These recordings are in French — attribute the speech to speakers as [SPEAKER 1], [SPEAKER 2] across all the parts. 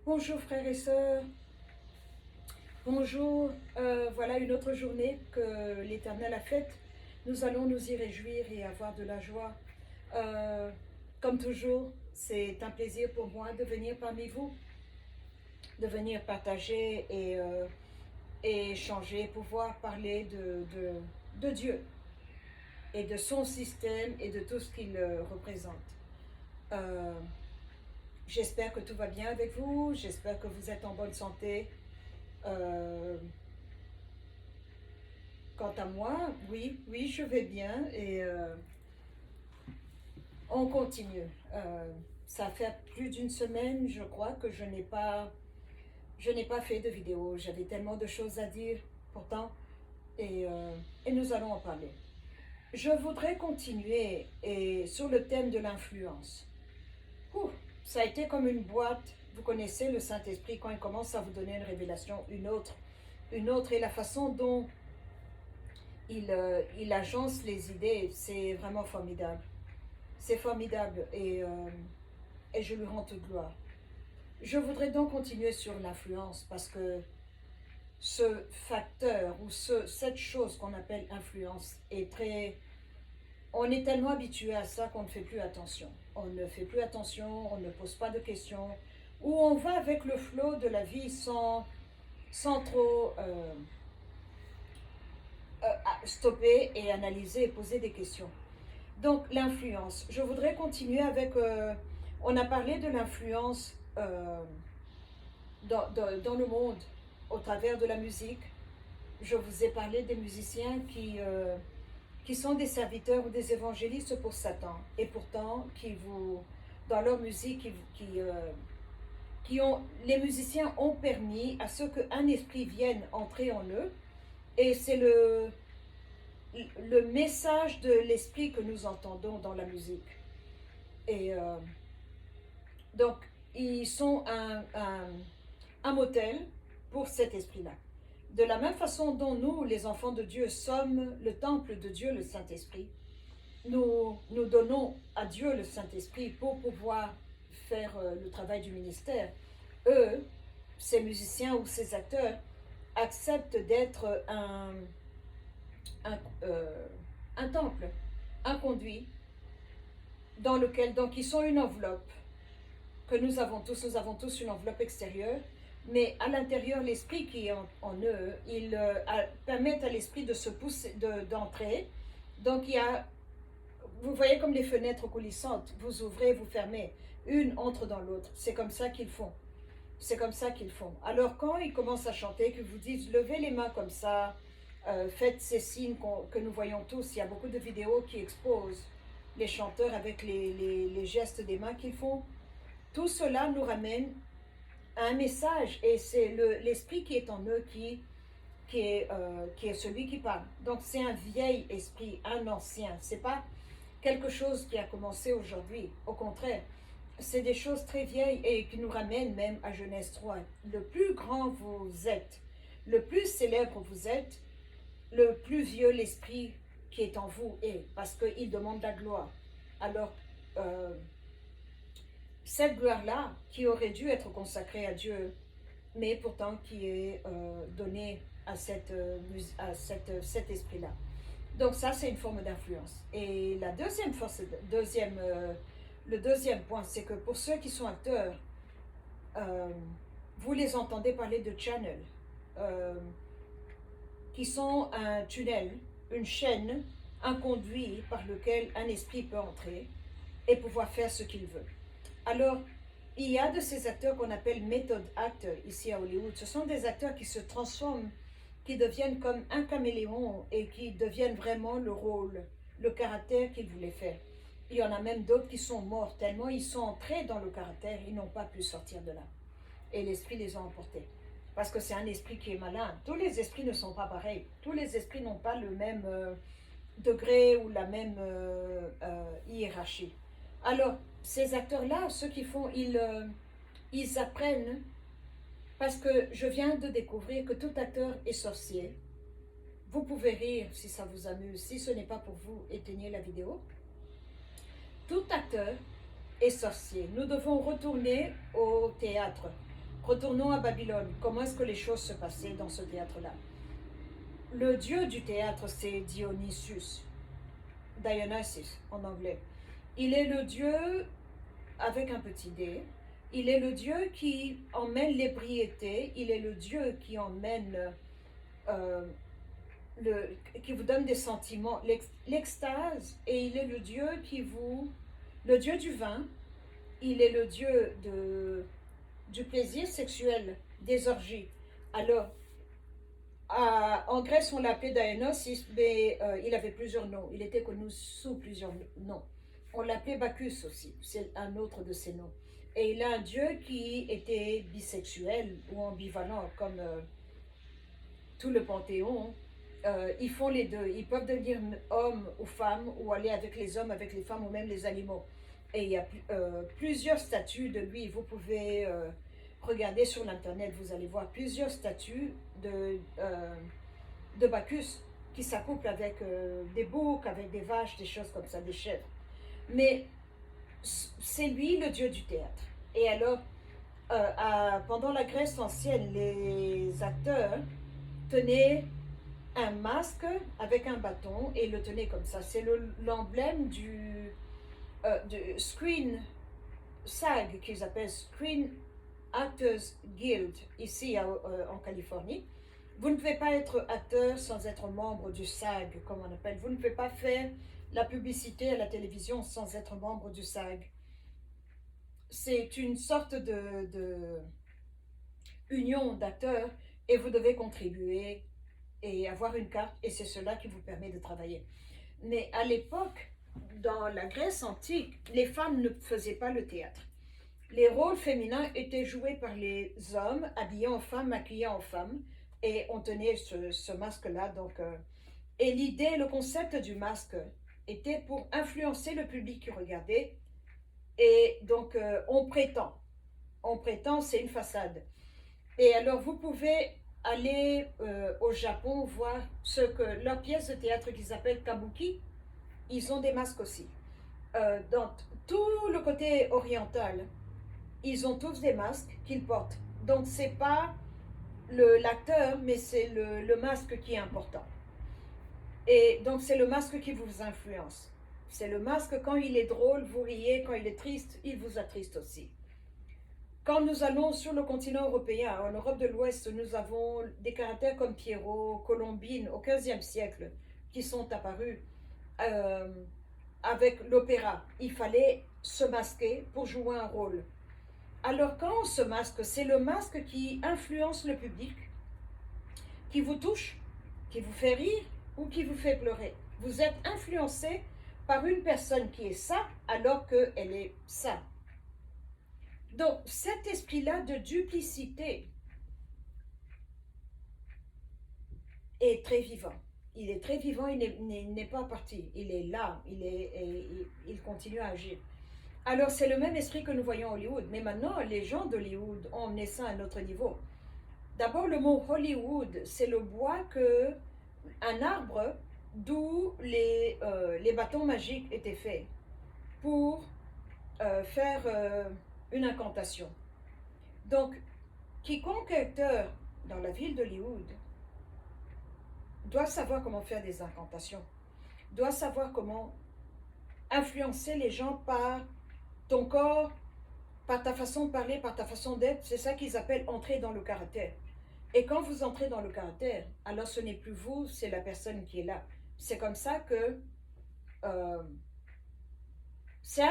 [SPEAKER 1] Bonjour frères et sœurs, bonjour, voilà une autre journée que l'Éternel a faite. Nous allons nous y réjouir et avoir de la joie. Euh, Comme toujours, c'est un plaisir pour moi de venir parmi vous, de venir partager et échanger, pouvoir parler de Dieu et de son système et de tout ce qu'il représente. Euh, J'espère que tout va bien avec vous, j'espère que vous êtes en bonne santé. Euh, Quant à moi, oui, je vais bien et on continue. Ça fait plus d'une semaine, je crois, que je n'ai pas fait de vidéo. J'avais tellement de choses à dire pourtant et nous allons en parler. Je voudrais continuer sur le thème de l'influence. Ça a été comme une boîte. Vous connaissez le Saint-Esprit quand il commence à vous donner une révélation, une autre, et la façon dont il agence les idées, c'est vraiment formidable. C'est formidable et je lui rends toute gloire. Je voudrais donc continuer sur l'influence parce que ce facteur ou cette chose qu'on appelle influence est très... On est tellement habitué à ça qu'on ne fait plus attention. On ne fait plus attention, on ne pose pas de questions, ou on va avec le flot de la vie sans trop stopper et analyser et poser des questions. Donc l'influence, je voudrais continuer avec, on a parlé de l'influence dans le monde au travers de la musique. Je vous ai parlé des musiciens qui sont des serviteurs ou des évangélistes pour Satan et pourtant dans leur musique, les musiciens ont permis à ce qu'un esprit vienne entrer en eux et c'est le message de l'esprit que nous entendons dans la musique. Et donc, ils sont un modèle pour cet esprit-là. De la même façon dont nous, les enfants de Dieu, sommes le temple de Dieu, le Saint-Esprit, nous donnons à Dieu le Saint-Esprit pour pouvoir faire le travail du ministère. Eux, ces musiciens ou ces acteurs, acceptent d'être un temple, un conduit, dans lequel, donc, ils sont une enveloppe que nous avons tous une enveloppe extérieure, mais à l'intérieur, l'esprit qui est en eux, ils permettent à l'esprit de se pousser, d'entrer. Donc, vous voyez comme les fenêtres coulissantes, vous ouvrez, vous fermez, une entre dans l'autre. C'est comme ça qu'ils font. C'est comme ça qu'ils font. Alors, quand ils commencent à chanter, que vous dites, levez les mains comme ça, faites ces signes que nous voyons tous. Il y a beaucoup de vidéos qui exposent les chanteurs avec les gestes des mains qu'ils font. Tout cela nous ramène à un message et c'est l'esprit qui est en eux qui est celui qui parle. Donc c'est un vieil esprit, un ancien. C'est pas quelque chose qui a commencé aujourd'hui. Au contraire, c'est des choses très vieilles et qui nous ramènent même à Genèse 3. Le plus grand vous êtes, le plus célèbre vous êtes, le plus vieux l'esprit qui est en vous est, parce qu'il demande la gloire. Alors, cette gloire-là, qui aurait dû être consacrée à Dieu, mais pourtant qui est donnée à cet esprit-là. Donc ça, c'est une forme d'influence. Et la le deuxième point, c'est que pour ceux qui sont acteurs, vous les entendez parler de channel, qui sont un tunnel, une chaîne, un conduit par lequel un esprit peut entrer et pouvoir faire ce qu'il veut. Alors, il y a de ces acteurs qu'on appelle method actors ici à Hollywood. Ce sont des acteurs qui se transforment, qui deviennent comme un caméléon et qui deviennent vraiment le rôle, le caractère qu'ils voulaient faire. Il y en a même d'autres qui sont morts tellement ils sont entrés dans le caractère, ils n'ont pas pu sortir de là. Et l'esprit les a emportés. Parce que c'est un esprit qui est malin. Tous les esprits ne sont pas pareils. Tous les esprits n'ont pas le même degré ou la même hiérarchie. Alors, ces acteurs-là, ce qu'ils font, ils apprennent, parce que je viens de découvrir que tout acteur est sorcier. Vous pouvez rire si ça vous amuse. Si ce n'est pas pour vous, éteignez la vidéo. Tout acteur est sorcier. Nous devons retourner au théâtre. Retournons à Babylone. Comment est-ce que les choses se passaient dans ce théâtre-là? Le dieu du théâtre, c'est Dionysus, Dionysus en anglais. Il est le dieu avec un petit d. Il est le dieu qui emmène l'ébriété. Il est le dieu qui emmène qui vous donne des sentiments, l'extase. Et il est le dieu le dieu du vin. Il est le dieu du plaisir sexuel, des orgies. Alors, en Grèce, on l'appelait Dionysos, mais il avait plusieurs noms. Il était connu sous plusieurs noms. On l'appelait Bacchus aussi, c'est un autre de ses noms. Et il a un dieu qui était bisexuel ou ambivalent, comme tout le panthéon. Ils font les deux. Ils peuvent devenir homme ou femme, ou aller avec les hommes, avec les femmes, ou même les animaux. Et il y a plusieurs statues de lui. Vous pouvez regarder sur l'internet, vous allez voir plusieurs statues de Bacchus qui s'accouplent avec des boucs, avec des vaches, des choses comme ça, des chèvres. Mais c'est lui le dieu du théâtre. Et alors, pendant la Grèce ancienne, les acteurs tenaient un masque avec un bâton et le tenaient comme ça. C'est l'emblème du Screen SAG, qu'ils appellent Screen Actors Guild, ici en Californie. Vous ne pouvez pas être acteur sans être membre du SAG, comme on appelle. Vous ne pouvez pas faire la publicité à la télévision sans être membre du SAG. C'est une sorte de union d'acteurs et vous devez contribuer et avoir une carte et c'est cela qui vous permet de travailler. Mais à l'époque, dans la Grèce antique, les femmes ne faisaient pas le théâtre. Les rôles féminins étaient joués par les hommes, habillés en femmes, maquillés en femmes, et on tenait ce masque-là. Et l'idée, le concept du masque était pour influencer le public qui regardait. Et donc, on prétend, c'est une façade. Et alors, vous pouvez aller au Japon voir leur pièce de théâtre qu'ils appellent kabuki. Ils ont des masques aussi. Dans tout le côté oriental, ils ont tous des masques qu'ils portent. Donc, c'est pas l'acteur, mais c'est le masque qui est important. Et donc, c'est le masque qui vous influence. C'est le masque, quand il est drôle, vous riez, quand il est triste, il vous attriste aussi. Quand nous allons sur le continent européen, en Europe de l'Ouest, nous avons des caractères comme Pierrot, Colombine, au XVe siècle, qui sont apparus avec l'opéra. Il fallait se masquer pour jouer un rôle. Alors quand on se masque, c'est le masque qui influence le public, qui vous touche, qui vous fait rire ou qui vous fait pleurer. Vous êtes influencé par une personne qui est ça alors qu'elle est ça. Donc cet esprit-là de duplicité est très vivant. Il est très vivant, il n'est pas parti. Il est là, il continue à agir. Alors c'est le même esprit que nous voyons à Hollywood. Mais maintenant, les gens d'Hollywood ont emmené ça à un autre niveau. D'abord, le mot Hollywood, c'est le bois un arbre d'où les bâtons magiques étaient faits pour faire une incantation. Donc, quiconque acteur dans la ville d'Hollywood doit savoir comment faire des incantations, doit savoir comment influencer les gens par ton corps, par ta façon de parler, par ta façon d'être. C'est ça qu'ils appellent entrer dans le caractère. Et quand vous entrez dans le caractère, alors ce n'est plus vous, c'est la personne qui est là. C'est comme ça que c'est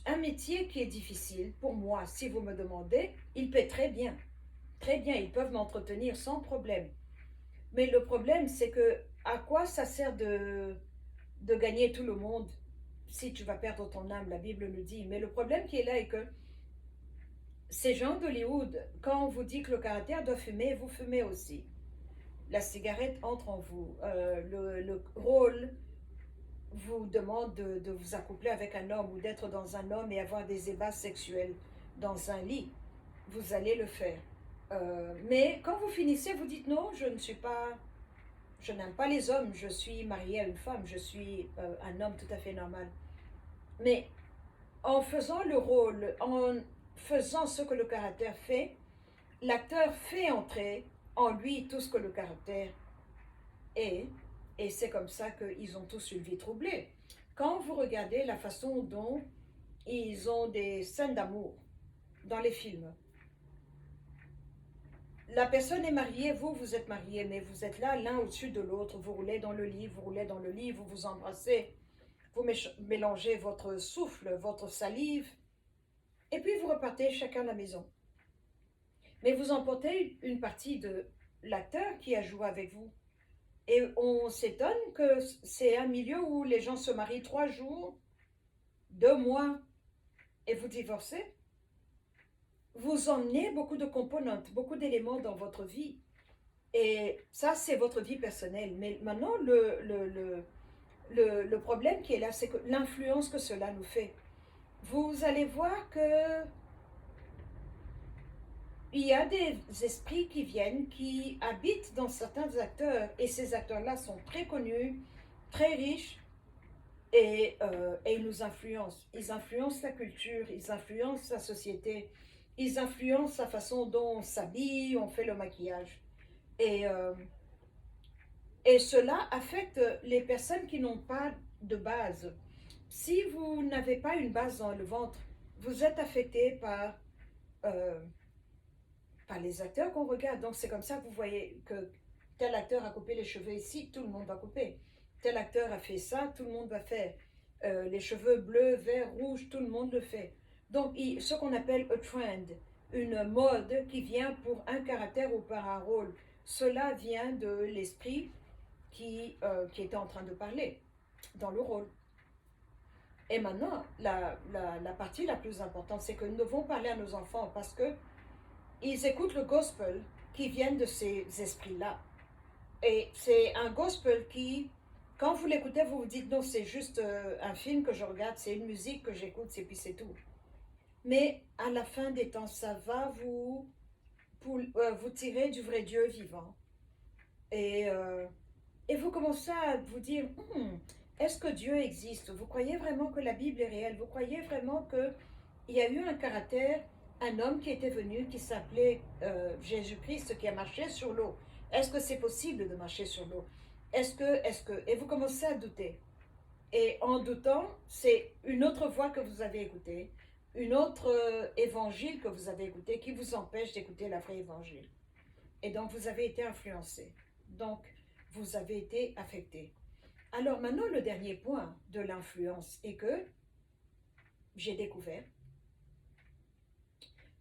[SPEAKER 1] un métier qui est difficile pour moi. Si vous me demandez, il paie très bien. Très bien, ils peuvent m'entretenir sans problème. Mais le problème, c'est que à quoi ça sert de gagner tout le monde si tu vas perdre ton âme, la Bible nous dit. Mais le problème qui est là est que ces gens d'Hollywood, quand on vous dit que le caractère doit fumer, vous fumez aussi. La cigarette entre en vous. Le rôle vous demande de vous accoupler avec un homme ou d'être dans un homme et avoir des ébats sexuels dans un lit. Vous allez le faire. Mais quand vous finissez, vous dites non, je n'aime pas les hommes, je suis mariée à une femme, je suis un homme tout à fait normal. Mais en faisant le rôle, en faisant ce que le caractère fait, l'acteur fait entrer en lui tout ce que le caractère est, et c'est comme ça qu'ils ont tous une vie troublée. Quand vous regardez la façon dont ils ont des scènes d'amour dans les films, la personne est mariée, vous êtes marié, mais vous êtes là l'un au-dessus de l'autre, vous roulez dans le lit, vous roulez dans le lit, vous vous embrassez, vous mélangez votre souffle, votre salive, et puis vous repartez chacun à la maison. Mais vous emportez une partie de l'acteur qui a joué avec vous. Et on s'étonne que c'est un milieu où les gens se marient 3 jours, 2 mois, et vous divorcez. Vous emmenez beaucoup de composantes, beaucoup d'éléments dans votre vie. Et ça, c'est votre vie personnelle. Mais maintenant, le problème qui est là, c'est que l'influence que cela nous fait. Vous allez voir que il y a des esprits qui viennent, qui habitent dans certains acteurs, et ces acteurs-là sont très connus, très riches, et ils nous influencent. Ils influencent la culture, ils influencent la société, ils influencent la façon dont on s'habille, on fait le maquillage. Et, euh, et cela affecte les personnes qui n'ont pas de base. Si vous n'avez pas une base dans le ventre, vous êtes affecté euh, par les acteurs qu'on regarde. Donc c'est comme ça que vous voyez que tel acteur a coupé les cheveux ici, tout le monde va couper. Tel acteur a fait ça, tout le monde va faire. Les cheveux bleus, verts, rouges, tout le monde le fait. Donc ce qu'on appelle a trend, une mode qui vient pour un caractère ou par un rôle, cela vient de l'esprit qui était en train de parler dans le rôle. Et maintenant, la partie la plus importante, c'est que nous devons parler à nos enfants parce que ils écoutent le gospel qui vient de ces esprits-là. Et c'est un gospel qui, quand vous l'écoutez, vous vous dites non, c'est juste un film que je regarde, c'est une musique que j'écoute, et puis c'est tout. Mais à la fin des temps, ça va vous tirer du vrai Dieu vivant. Et, euh, et vous commencez à vous dire, est-ce que Dieu existe? Vous croyez vraiment que la Bible est réelle? Vous croyez vraiment qu'il y a eu un caractère, un homme qui était venu, qui s'appelait Jésus-Christ, qui a marché sur l'eau? Est-ce que c'est possible de marcher sur l'eau? Et vous commencez à douter. Et en doutant, c'est une autre voix que vous avez écoutée, une autre évangile que vous avez écouté qui vous empêche d'écouter la vraie évangile. Et donc, vous avez été influencé. Donc, vous avez été affecté. Alors maintenant, le dernier point de l'influence est que j'ai découvert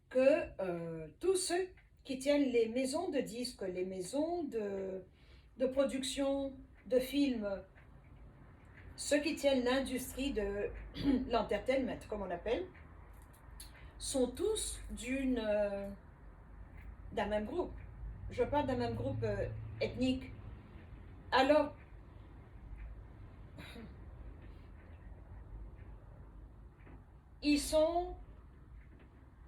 [SPEAKER 1] que tous ceux qui tiennent les maisons de disques, les maisons de production de films, ceux qui tiennent l'industrie de l'entertainment, comme on appelle, sont tous d'un même groupe. Je parle d'un même groupe ethnique. Alors, ils sont...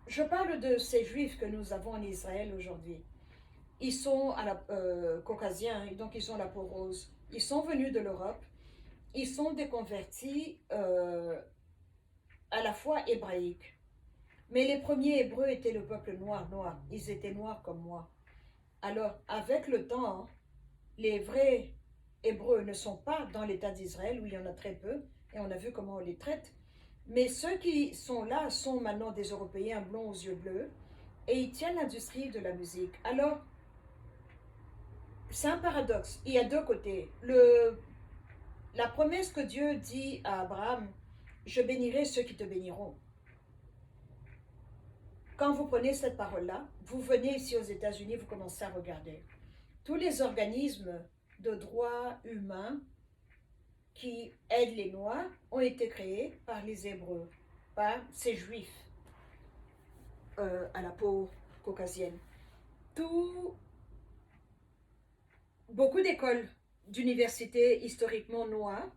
[SPEAKER 1] Je parle de ces juifs que nous avons en Israël aujourd'hui. Ils sont caucasiens, donc ils ont la peau rose. Ils sont venus de l'Europe. Ils sont des convertis à la foi hébraïque. Mais les premiers Hébreux étaient le peuple noir. Ils étaient noirs comme moi. Alors, avec le temps, les vrais Hébreux ne sont pas dans l'État d'Israël, où il y en a très peu, et on a vu comment on les traite. Mais ceux qui sont là sont maintenant des Européens blonds aux yeux bleus, et ils tiennent l'industrie de la musique. Alors, c'est un paradoxe. Il y a deux côtés. La promesse que Dieu dit à Abraham, je bénirai ceux qui te béniront. Quand vous prenez cette parole-là, vous venez ici aux États-Unis, vous commencez à regarder. Tous les organismes de droits humains qui aident les Noirs ont été créés par les Hébreux, par ces Juifs à la peau caucasienne. Beaucoup d'écoles d'universités historiquement noires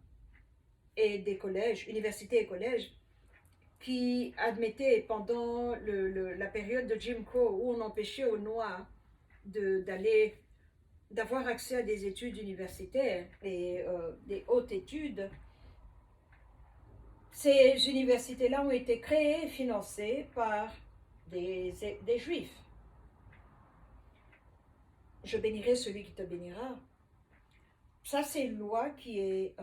[SPEAKER 1] et des collèges, universités et collèges, qui admettaient pendant la période de Jim Crow où on empêchait aux Noirs d'avoir accès à des études universitaires et des hautes études. Ces universités-là ont été créées et financées par des Juifs. je bénirai celui qui te bénira. Ça, c'est une loi qui est...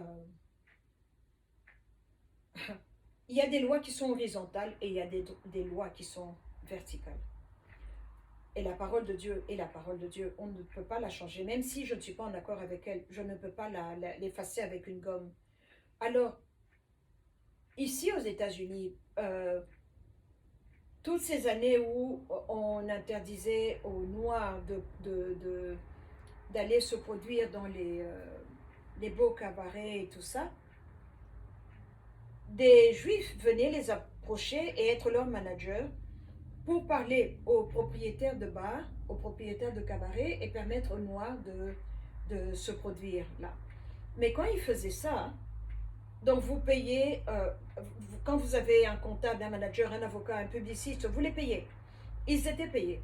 [SPEAKER 1] il y a des lois qui sont horizontales et il y a des lois qui sont verticales. Et la parole de Dieu est la parole de Dieu. On ne peut pas la changer. Même si je ne suis pas en accord avec elle, je ne peux pas l'effacer avec une gomme. Alors, ici aux États-Unis, toutes ces années où on interdisait aux Noirs d'aller se produire dans les beaux cabarets et tout ça, des Juifs venaient les approcher et être leurs managers pour parler aux propriétaires de bars, aux propriétaires de cabarets et permettre aux Noirs de se produire là. Mais quand ils faisaient ça, donc vous payez, quand vous avez un comptable, un manager, un avocat, un publiciste, vous les payez. Ils étaient payés.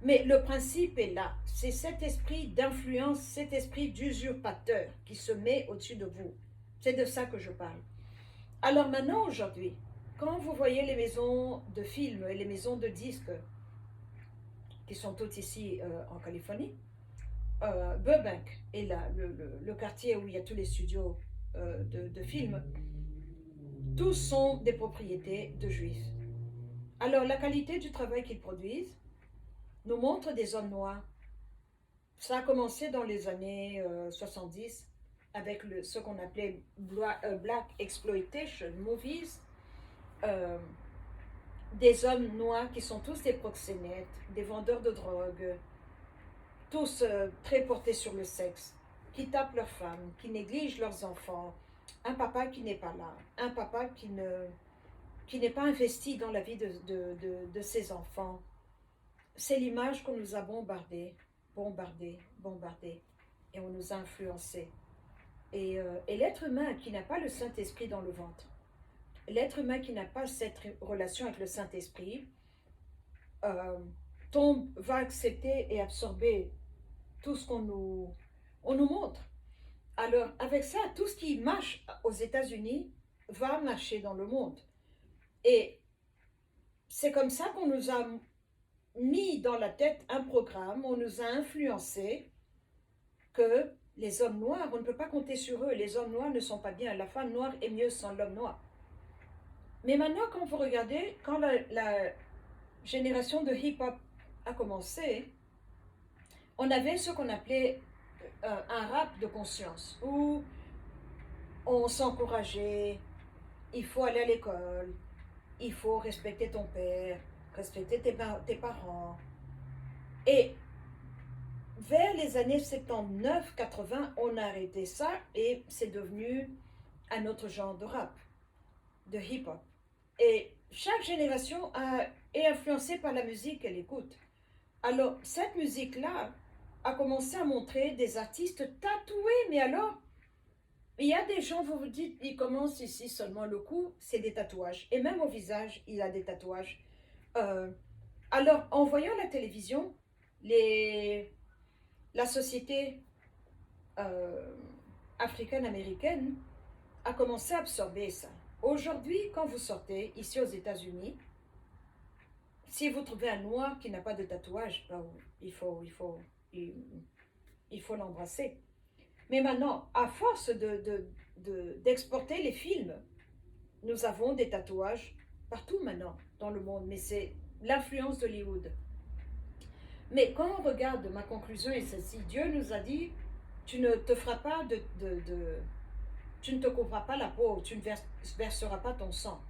[SPEAKER 1] Mais le principe est là. C'est cet esprit d'influence, cet esprit d'usurpateur qui se met au-dessus de vous. C'est de ça que je parle. Alors maintenant, aujourd'hui, quand vous voyez les maisons de films et les maisons de disques qui sont toutes ici en Californie, Burbank est là, le quartier où il y a tous les studios de films, tous sont des propriétés de juifs. Alors la qualité du travail qu'ils produisent nous montre des hommes noirs. Ça a commencé dans les années 70 avec ce qu'on appelait Black Exploitation Movies. Des hommes noirs qui sont tous des proxénètes, des vendeurs de drogue, tous très portés sur le sexe, qui tapent leurs femmes, qui négligent leurs enfants, un papa qui n'est pas là, un papa qui n'est pas investi dans la vie de ses enfants. C'est l'image qu'on nous a bombardée, et on nous a influencés. Et l'être humain qui n'a pas le Saint-Esprit dans le ventre, l'être humain qui n'a pas cette relation avec le Saint-Esprit, va accepter et absorber tout ce on nous montre. Alors, avec ça, tout ce qui marche aux États-Unis va marcher dans le monde. Et c'est comme ça qu'on nous a mis dans la tête un programme, on nous a influencé que les hommes noirs, on ne peut pas compter sur eux, les hommes noirs ne sont pas bien, la femme noire est mieux sans l'homme noir. Mais maintenant, quand vous regardez, quand la génération de hip-hop a commencé, on avait ce qu'on appelait un rap de conscience, où on s'encourageait, il faut aller à l'école, il faut respecter ton père, respecter tes parents. Et vers les années 79-80, on a arrêté ça et c'est devenu un autre genre de rap, de hip-hop. Et chaque génération est influencée par la musique qu'elle écoute. Alors, cette musique-là a commencé à montrer des artistes tatoués, mais alors, il y a des gens, vous vous dites, ils commencent ici seulement le cou, c'est des tatouages. Et même au visage, il a des tatouages. Alors, en voyant la télévision, la société africaine-américaine a commencé à absorber ça. Aujourd'hui, quand vous sortez ici aux États-Unis, si vous trouvez un noir qui n'a pas de tatouage, ben, il faut l'embrasser. Mais maintenant, à force d'exporter les films, nous avons des tatouages partout maintenant dans le monde, mais c'est l'influence d'Hollywood. Mais quand on regarde, ma conclusion est celle-ci, Dieu nous a dit, tu ne te feras pas tu ne te couvras pas la peau, tu ne verseras pas ton sang.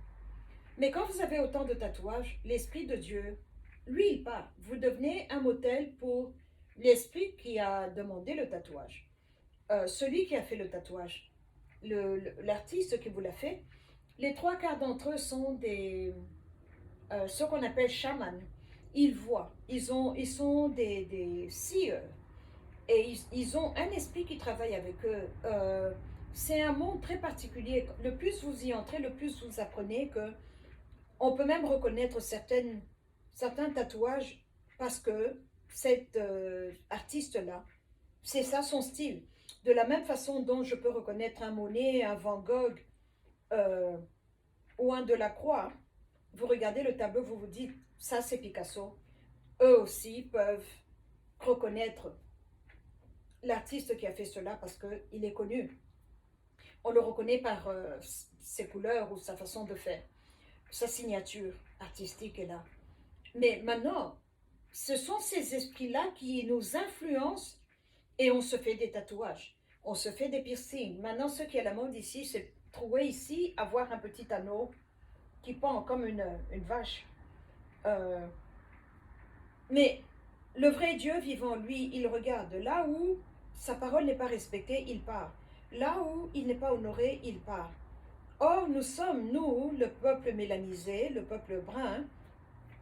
[SPEAKER 1] Mais quand vous avez autant de tatouages, l'Esprit de Dieu, lui, il part. Vous devenez un modèle pour l'Esprit qui a demandé le tatouage. Celui qui a fait le tatouage, l'artiste qui vous l'a fait, les 3/4 d'entre eux sont ce qu'on appelle chamans. Ils voient, ils sont des seers et ils ont un esprit qui travaille avec eux. C'est un monde très particulier. Le plus vous y entrez, le plus vous apprenez que on peut même reconnaître certains tatouages parce que cet artiste-là, c'est ça son style. De la même façon dont je peux reconnaître un Monet, un Van Gogh ou un Delacroix, vous regardez le tableau, vous vous dites, ça c'est Picasso. Eux aussi peuvent reconnaître l'artiste qui a fait cela parce qu'il est connu. On le reconnaît par ses couleurs ou sa façon de faire. Sa signature artistique est là. Mais maintenant, ce sont ces esprits-là qui nous influencent et on se fait des tatouages, on se fait des piercings. Maintenant, ce qui est à la mode ici, c'est trouver ici, avoir un petit anneau qui pend comme une vache. Euh, mais le vrai Dieu vivant, lui, il regarde. Là où sa parole n'est pas respectée, il part. Là où il n'est pas honoré, il part. Or, nous sommes, nous, le peuple mélanisé, le peuple brun,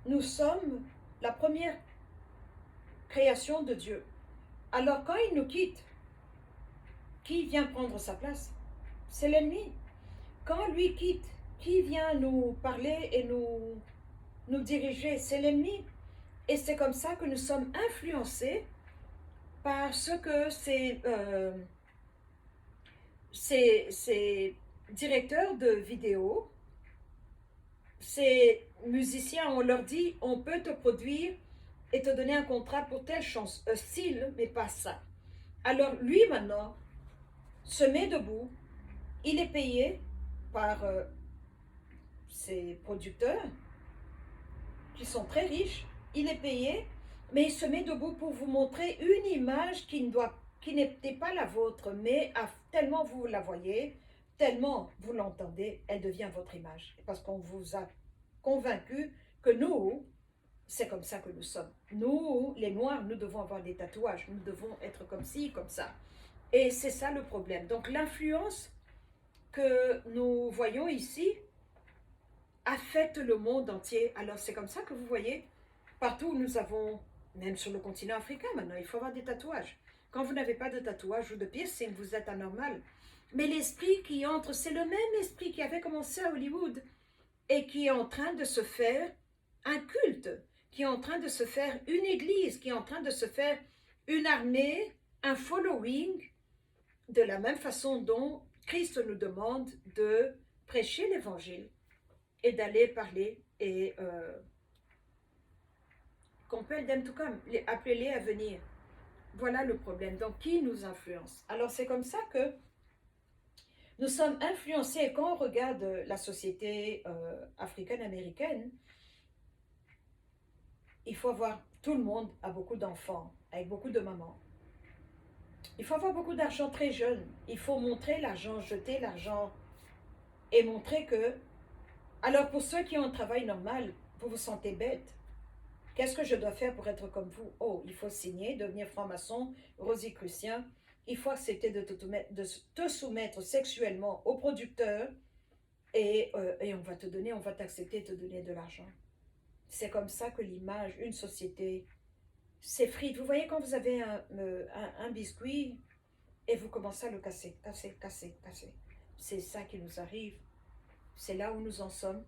[SPEAKER 1] nous sommes la première création de Dieu. Alors, quand il nous quitte, qui vient prendre sa place? C'est l'ennemi. Quand lui quitte, qui vient nous parler et nous diriger? C'est l'ennemi. Et c'est comme ça que nous sommes influencés par ce que ces directeurs de vidéos, ces musiciens, on leur dit, on peut te produire et te donner un contrat pour telle style, mais pas ça. Alors lui maintenant se met debout, il est payé par ses producteurs qui sont très riches, il est payé, mais il se met debout pour vous montrer une image qui n'était pas la vôtre, mais tellement vous la voyez, tellement vous l'entendez, elle devient votre image. Parce qu'on vous a convaincu que nous, c'est comme ça que nous sommes. Nous, les Noirs, nous devons avoir des tatouages, nous devons être comme ci, comme ça. Et c'est ça le problème. Donc l'influence que nous voyons ici affecte le monde entier. Alors c'est comme ça que vous voyez, partout où nous avons, même sur le continent africain maintenant, il faut avoir des tatouages. Quand vous n'avez pas de tatouage ou de piercing, vous êtes anormal. Mais l'esprit qui entre, c'est le même esprit qui avait commencé à Hollywood et qui est en train de se faire un culte, qui est en train de se faire une église, qui est en train de se faire une armée, un following, de la même façon dont Christ nous demande de prêcher l'évangile et d'aller parler et compel them to come, appelez-les à venir. Voilà le problème. Donc, qui nous influence? Alors, c'est comme ça que nous sommes influencés. Et quand on regarde la société africaine-américaine, il faut avoir, tout le monde a beaucoup d'enfants, avec beaucoup de mamans. Il faut avoir beaucoup d'argent très jeune. Il faut montrer l'argent, jeter l'argent et montrer que... Alors, pour ceux qui ont un travail normal, vous vous sentez bête. Qu'est-ce que je dois faire pour être comme vous? Oh, il faut signer, devenir franc-maçon, rosicrucien. Il faut accepter de te soumettre sexuellement au producteur et on va te donner, on va t'accepter de te donner de l'argent. C'est comme ça que l'image, une société, s'effrite. Vous voyez quand vous avez un biscuit et vous commencez à le casser. C'est ça qui nous arrive. C'est là où nous en sommes.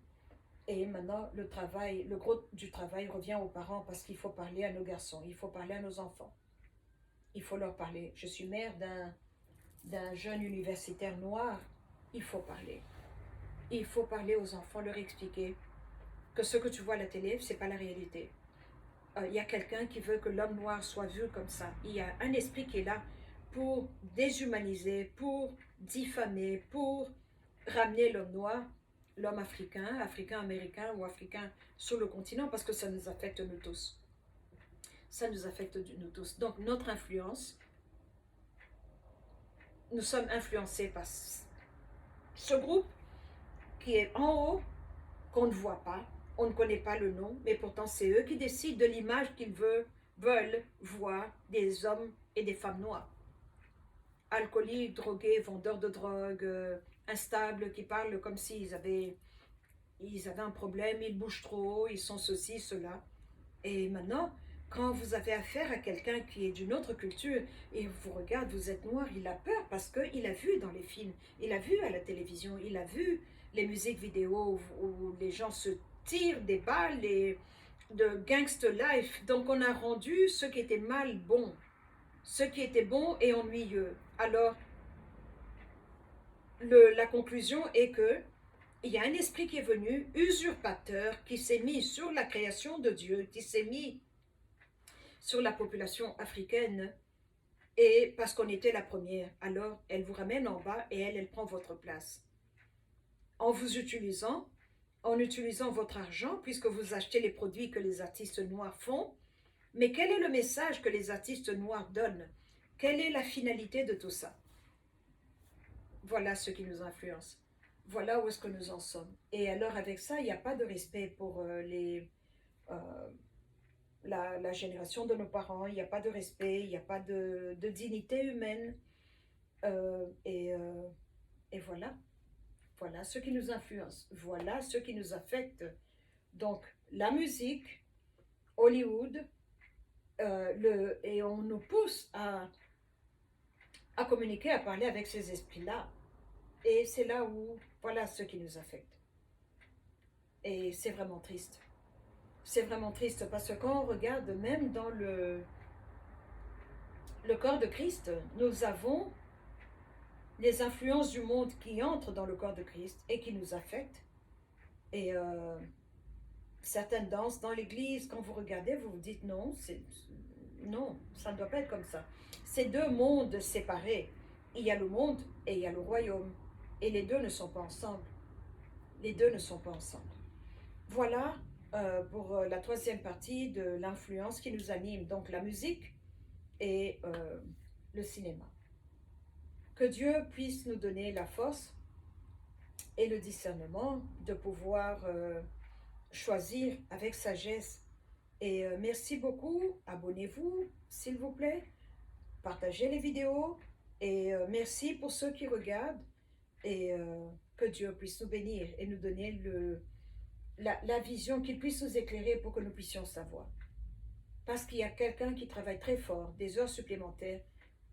[SPEAKER 1] Et maintenant, le gros du travail revient aux parents parce qu'il faut parler à nos garçons, il faut parler à nos enfants. Il faut leur parler. Je suis mère d'un jeune universitaire noir. Il faut parler. Il faut parler aux enfants, leur expliquer que ce que tu vois à la télé, ce n'est pas la réalité. Il y a quelqu'un qui veut que l'homme noir soit vu comme ça. Il y a un esprit qui est là pour déshumaniser, pour diffamer, pour ramener l'homme noir, l'homme africain, africain-américain ou africain sur le continent, parce que ça nous affecte nous tous. Ça nous affecte nous tous. Donc notre influence, nous sommes influencés par ce groupe qui est en haut, qu'on ne voit pas, on ne connaît pas le nom, mais pourtant c'est eux qui décident de l'image qu'ils veulent voir des hommes et des femmes noires. Alcooliques, drogués, vendeurs de drogue, instables, qui parlent comme s'ils avaient un problème, ils bougent trop, ils sont ceci, cela. Et maintenant, quand vous avez affaire à quelqu'un qui est d'une autre culture et vous regarde, vous êtes noir, il a peur parce qu'il a vu dans les films, il a vu à la télévision, il a vu les musiques vidéo où les gens se tirent des balles et de gangster life. Donc on a rendu ce qui était mal bon, ce qui était bon et ennuyeux. Alors, la conclusion est que il y a un esprit qui est venu, usurpateur, qui s'est mis sur la création de Dieu, qui s'est mis sur la population africaine Et parce qu'on était la première, alors elle vous ramène en bas et elle prend votre place. En vous utilisant, en utilisant votre argent, puisque vous achetez les produits que les artistes noirs font, mais quel est le message que les artistes noirs donnent? Quelle est la finalité de tout ça? Voilà ce qui nous influence. Voilà où est-ce que nous en sommes. Et alors avec ça, il n'y a pas de respect pour euh, la génération de nos parents, il n'y a pas de respect, il n'y a pas de dignité humaine. Euh, et, euh, et voilà, voilà ce qui nous influence, voilà ce qui nous affecte. Donc la musique, Hollywood, et on nous pousse à communiquer, à parler avec ces esprits-là. Et c'est là où, voilà ce qui nous affecte. Et c'est vraiment triste. C'est vraiment triste parce que quand on regarde même dans le corps de Christ, nous avons les influences du monde qui entrent dans le corps de Christ et qui nous affectent. Et certaines danses dans l'église, quand vous regardez, vous vous dites non, non, ça ne doit pas être comme ça. C'est deux mondes séparés. Il y a le monde et il y a le royaume. Et les deux ne sont pas ensemble. Les deux ne sont pas ensemble. Voilà pour la troisième partie de l'influence qui nous anime, donc la musique et le cinéma. Que Dieu puisse nous donner la force et le discernement de pouvoir choisir avec sagesse. Et merci beaucoup, abonnez-vous s'il vous plaît, partagez les vidéos et merci pour ceux qui regardent et que Dieu puisse nous bénir et nous donner la vision, qu'il puisse nous éclairer pour que nous puissions savoir. Parce qu'il y a quelqu'un qui travaille très fort, des heures supplémentaires,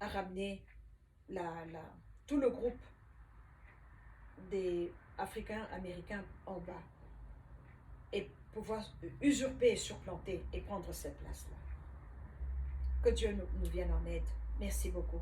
[SPEAKER 1] à ramener tout le groupe des Africains américains en bas et pouvoir usurper, surplanter et prendre cette place-là. Que Dieu nous vienne en aide. Merci beaucoup.